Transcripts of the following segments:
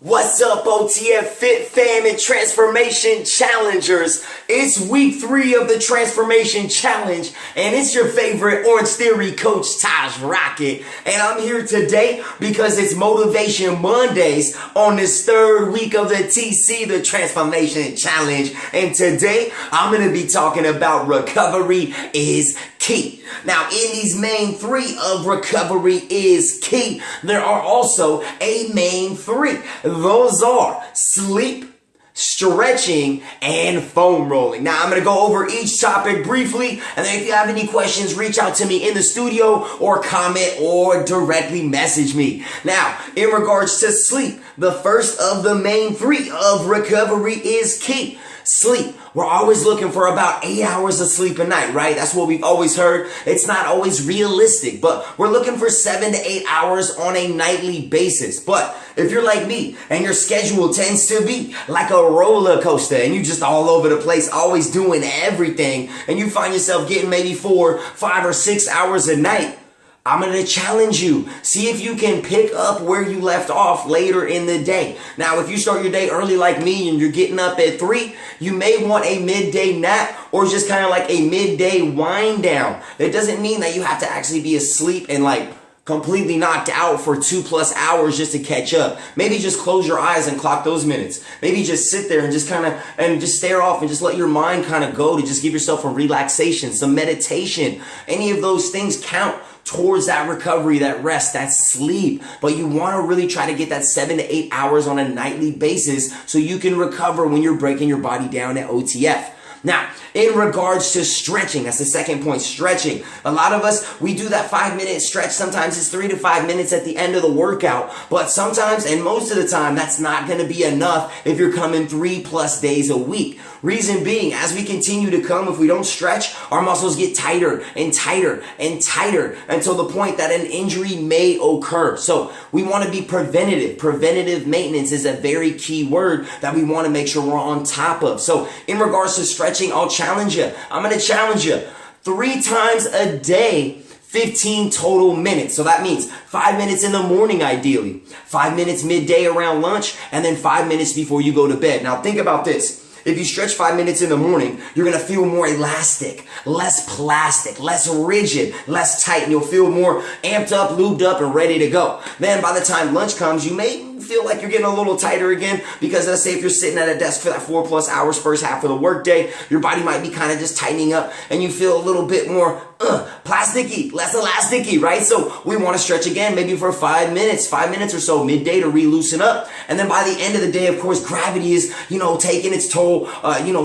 What's up, OTF Fit Fam and Transformation Challengers? It's week 3 of the Transformation Challenge, and it's your favorite Orange Theory coach, Taj Rockitt. And I'm here today because it's Motivation Mondays on this 3rd week of the TC, the Transformation Challenge. And today, I'm going to be talking about recovery is key. Now, in these main 3 of recovery is key, there are also a main 3. Those are sleep, stretching, and foam rolling. Now, I'm going to go over each topic briefly, and then if you have any questions, reach out to me in the studio or comment or directly message me. Now, in regards to sleep, the first of the main 3 of recovery is key. Sleep. We're always looking for about 8 hours of sleep a night, right? That's what we've always heard. It's not always realistic, but we're looking for 7 to 8 hours on a nightly basis. But if you're like me and your schedule tends to be like a roller coaster and you just all over the place, always doing everything, and you find yourself getting maybe 4, 5, or 6 hours a night, I'm going to challenge you. See if you can pick up where you left off later in the day. Now, if you start your day early like me and you're getting up at 3, you may want a midday nap or just kind of like a midday wind down. That doesn't mean that you have to actually be asleep and like completely knocked out for 2+ hours just to catch up. Maybe just close your eyes and clock those minutes. Maybe just sit there and just just stare off and just let your mind kind of go to just give yourself a relaxation, some meditation. Any of those things count towards that recovery, that rest, that sleep. But you want to really try to get that 7 to 8 hours on a nightly basis so you can recover when you're breaking your body down at OTF. Now, in regards to stretching, that's the second point, stretching. A lot of us, we do that 5-minute stretch. Sometimes it's 3 to 5 minutes at the end of the workout. But sometimes, and most of the time, that's not going to be enough if you're coming 3+ days a week. Reason being, as we continue to come, if we don't stretch, our muscles get tighter and tighter and tighter until the point that an injury may occur. So we want to be preventative. Preventative maintenance is a very key word that we want to make sure we're on top of. So in regards to stretching, I'll challenge you. I'm going to challenge you 3 times a day, 15 total minutes. So that means 5 minutes in the morning, ideally, 5 minutes midday around lunch, and then 5 minutes before you go to bed. Now think about this. If you stretch 5 minutes in the morning, you're going to feel more elastic, less plastic, less rigid, less tight, and you'll feel more amped up, lubed up, and ready to go. Then by the time lunch comes, you may feel like you're getting a little tighter again because let's say if you're sitting at a desk for that 4+ hours first half of the workday, your body might be kind of just tightening up and you feel a little bit more plasticky, less elasticy, right? So we want to stretch again, maybe for 5 minutes or so midday to re-loosen up. And then by the end of the day, of course, gravity is, taking its toll,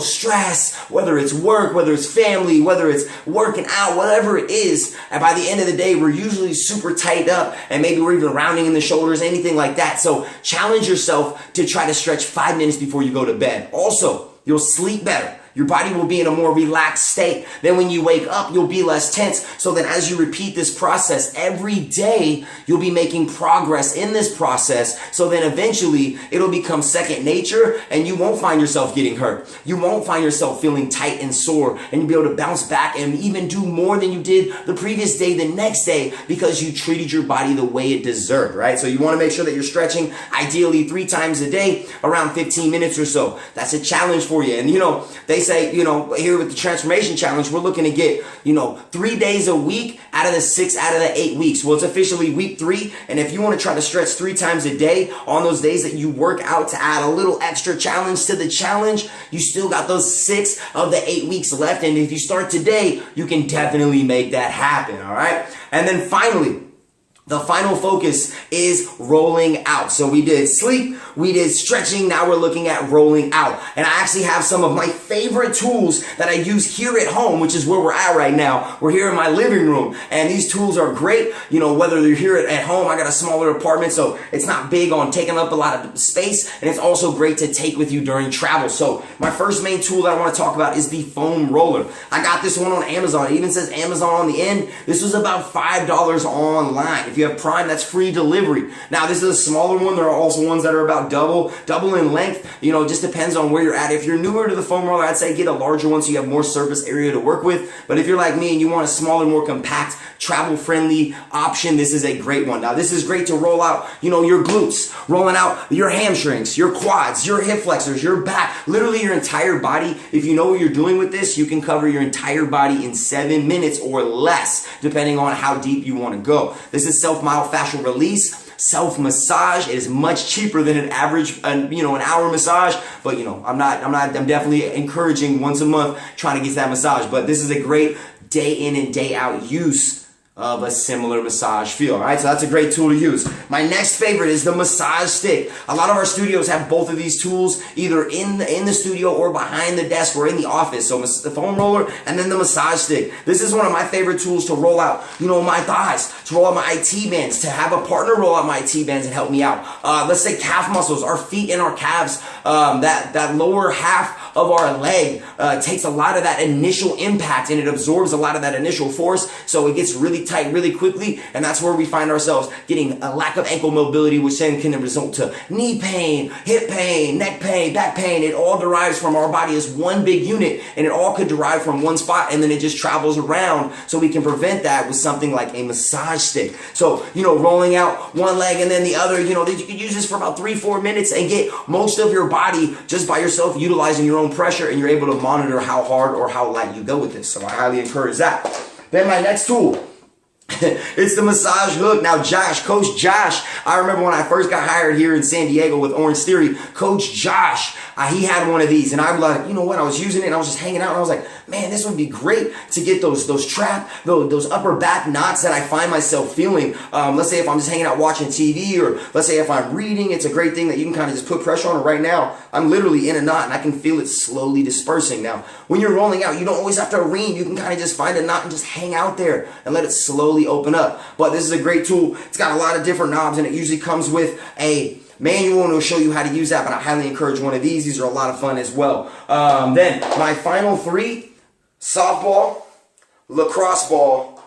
stress, whether it's work, whether it's family, whether it's working out, whatever it is. And by the end of the day, we're usually super tight up and maybe we're even rounding in the shoulders, anything like that. So challenge yourself to try to stretch 5 minutes before you go to bed. Also, you'll sleep better. Your body will be in a more relaxed state. Then when you wake up, you'll be less tense. So then as you repeat this process every day, you'll be making progress in this process. So then eventually it'll become second nature and you won't find yourself getting hurt. You won't find yourself feeling tight and sore, and you'll be able to bounce back and even do more than you did the previous day, the next day, because you treated your body the way it deserved, right? So you want to make sure that you're stretching ideally 3 times a day, around 15 minutes or so. That's a challenge for you. And they say, here with the Transformation Challenge, we're looking to get, 3 days a week out of the 6 out of the 8 weeks. Well, it's officially week 3. And if you want to try to stretch 3 times a day on those days that you work out to add a little extra challenge to the challenge, you still got those 6 of the 8 weeks left. And if you start today, you can definitely make that happen. All right. And then finally, the final focus is rolling out. So we did sleep, we did stretching, now we're looking at rolling out. And I actually have some of my favorite tools that I use here at home, which is where we're at right now. We're here in my living room, and these tools are great. Whether you're here at home, I got a smaller apartment, so it's not big on taking up a lot of space, and it's also great to take with you during travel. So my first main tool that I want to talk about is the foam roller. I got this one on Amazon. It even says Amazon on the end. This was about $5 online. If you have Prime, that's free delivery. Now, this is a smaller one. There are also ones that are about about double in length. You know, it just depends on where you're at. If you're newer to the foam roller, I'd say get a larger one so you have more surface area to work with. But if you're like me and you want a smaller, more compact, travel-friendly option, this is a great one. Now, this is great to roll out, you know, your glutes, rolling out your hamstrings, your quads, your hip flexors, your back, literally your entire body. If you know what you're doing with this, you can cover your entire body in 7 minutes or less, depending on how deep you want to go. This is self-myofascial release. Self-massage is much cheaper than an average, an hour massage. But I'm definitely encouraging once a month trying to get that massage. But this is a great day in and day out use of a similar massage feel. All right, so that's a great tool to use. My next favorite is the massage stick. A lot of our studios have both of these tools either in the studio or behind the desk or in the office. So the foam roller and then the massage stick. This is one of my favorite tools to roll out, my thighs, to roll out my IT bands, to have a partner roll out my IT bands and help me out. Let's say calf muscles, our feet and our calves, that lower half of our leg takes a lot of that initial impact and it absorbs a lot of that initial force, so it gets really tight really quickly, and that's where we find ourselves getting a lack of ankle mobility, which then can result to knee pain, hip pain, neck pain, back pain. It all derives from our body as one big unit, and it all could derive from one spot, and then it just travels around. So we can prevent that with something like a massage stick. So rolling out one leg and then the other, you could use this for about 3-4 minutes and get most of your body just by yourself utilizing your own pressure, and you're able to monitor how hard or how light you go with this. So I highly encourage that. Then my next tool, it's the massage hook. Now, Coach Josh, I remember when I first got hired here in San Diego with Orange Theory, Coach Josh, he had one of these, and I'm like, I was using it, and I was just hanging out, and I was like, man, this would be great to get those upper back knots that I find myself feeling. Let's say if I'm just hanging out watching TV, or let's say if I'm reading, it's a great thing that you can kind of just put pressure on it. Right now, I'm literally in a knot, and I can feel it slowly dispersing. Now, when you're rolling out, you don't always have to ream. You can kind of just find a knot and just hang out there and let it slowly open up. But this is a great tool. It's got a lot of different knobs, and it usually comes with a manual, and it'll show you how to use that, but I highly encourage one of these. These are a lot of fun as well. Then my final three: softball, lacrosse ball,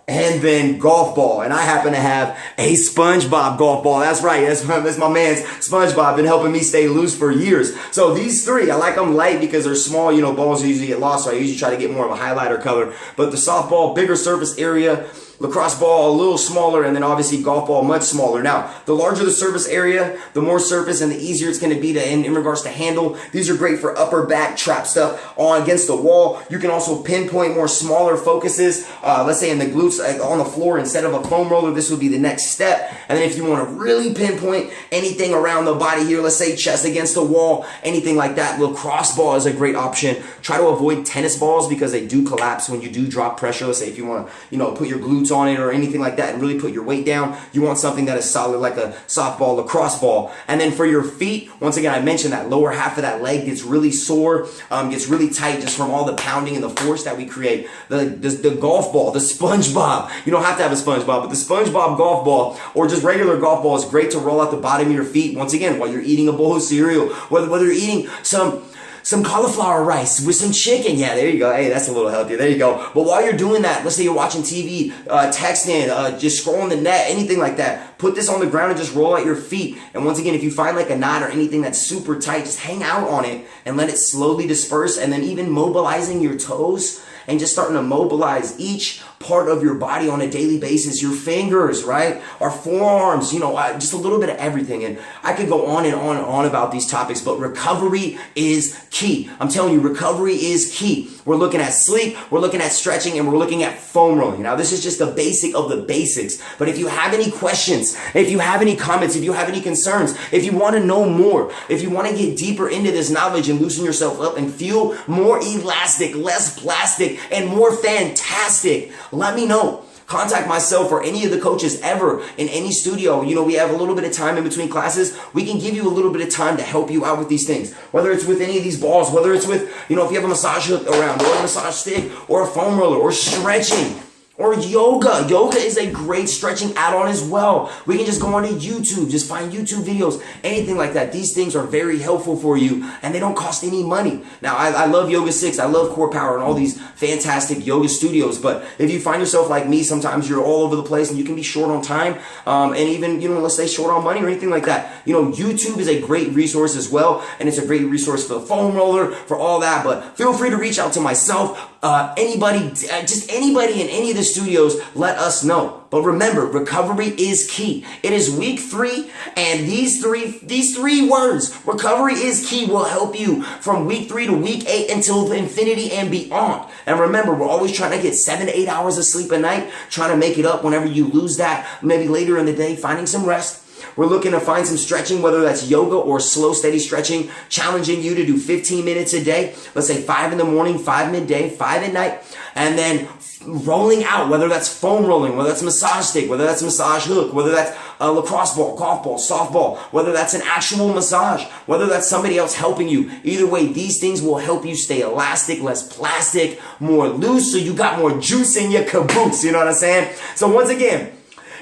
and then golf ball. And I happen to have a SpongeBob golf ball. That's right. That's my man's SpongeBob. Been helping me stay loose for years. So these three, I like them light because they're small. Balls usually get lost, so I usually try to get more of a highlighter color. But the softball, bigger surface area. Lacrosse ball, a little smaller, and then obviously golf ball, much smaller. Now, the larger the surface area, the more surface and the easier it's going to be in regards to handle. These are great for upper back trap stuff on against the wall. You can also pinpoint more smaller focuses. Let's say in the glutes, on the floor, instead of a foam roller, this would be the next step. And then if you want to really pinpoint anything around the body here, let's say chest against the wall, anything like that, lacrosse ball is a great option. Try to avoid tennis balls because they do collapse when you do drop pressure. Let's say if you want to, put your glutes on it or anything like that and really put your weight down, you want something that is solid like a softball, lacrosse ball. And then for your feet, once again, I mentioned that lower half of that leg gets really sore, gets really tight just from all the pounding and the force that we create. The golf ball, the SpongeBob, you don't have to have a SpongeBob, but the SpongeBob golf ball or just regular golf ball is great to roll out the bottom of your feet, once again, while you're eating a bowl of cereal, whether you're eating some cauliflower rice with some chicken. Yeah, there you go. Hey, that's a little healthier. There you go. But while you're doing that, let's say you're watching TV, texting, just scrolling the net, anything like that, put this on the ground and just roll out your feet. And once again, if you find like a knot or anything that's super tight, just hang out on it and let it slowly disperse. And then even mobilizing your toes and just starting to mobilize each part of your body on a daily basis. Your fingers, right? Our forearms, just a little bit of everything. And I could go on and on and on about these topics, but recovery is key. I'm telling you, recovery is key. We're looking at sleep, we're looking at stretching, and we're looking at foam rolling. Now, this is just the basic of the basics. But if you have any questions, if you have any comments, if you have any concerns, if you want to know more, if you want to get deeper into this knowledge and loosen yourself up and feel more elastic, less plastic, and more fantastic, let me know. Contact myself or any of the coaches ever in any studio. We have a little bit of time in between classes. We can give you a little bit of time to help you out with these things. Whether it's with any of these balls, whether it's with, if you have a massage hook around or a massage stick or a foam roller or stretching. Or yoga. Yoga is a great stretching add-on as well. We can just go onto YouTube, just find YouTube videos, anything like that. These things are very helpful for you, and they don't cost any money. Now, I love Yoga 6, I love Core Power and all these fantastic yoga studios, but if you find yourself like me, sometimes you're all over the place and you can be short on time, and even, let's say short on money or anything like that. YouTube is a great resource as well, and it's a great resource for the foam roller, for all that, but feel free to reach out to myself, anybody, just anybody in any of the studios, let us know. But remember, recovery is key. It is week 3, and these three words, recovery is key, will help you from week 3 to week 8 until infinity and beyond. And remember, we're always trying to get 7 to 8 hours of sleep a night, trying to make it up whenever you lose that, maybe later in the day, finding some rest. We're looking to find some stretching, whether that's yoga or slow, steady stretching, challenging you to do 15 minutes a day. Let's say 5 in the morning, 5 midday, 5 at night, and then rolling out, whether that's foam rolling, whether that's massage stick, whether that's massage hook, whether that's a lacrosse ball, golf ball, softball, whether that's an actual massage, whether that's somebody else helping you. Either way, these things will help you stay elastic, less plastic, more loose, so you got more juice in your caboose. You know what I'm saying? So once again,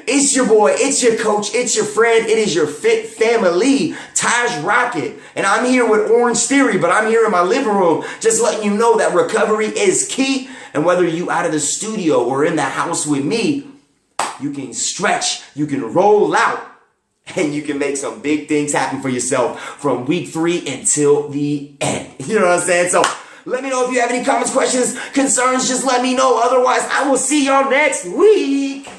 it's your boy, it's your coach, it's your friend, it is your fit family, Taj Rockitt. And I'm here with Orange Theory, but I'm here in my living room just letting you know that recovery is key. And whether you out of the studio or in the house with me, you can stretch, you can roll out, and you can make some big things happen for yourself from week 3 until the end. You know what I'm saying? So let me know if you have any comments, questions, concerns. Just let me know. Otherwise, I will see y'all next week.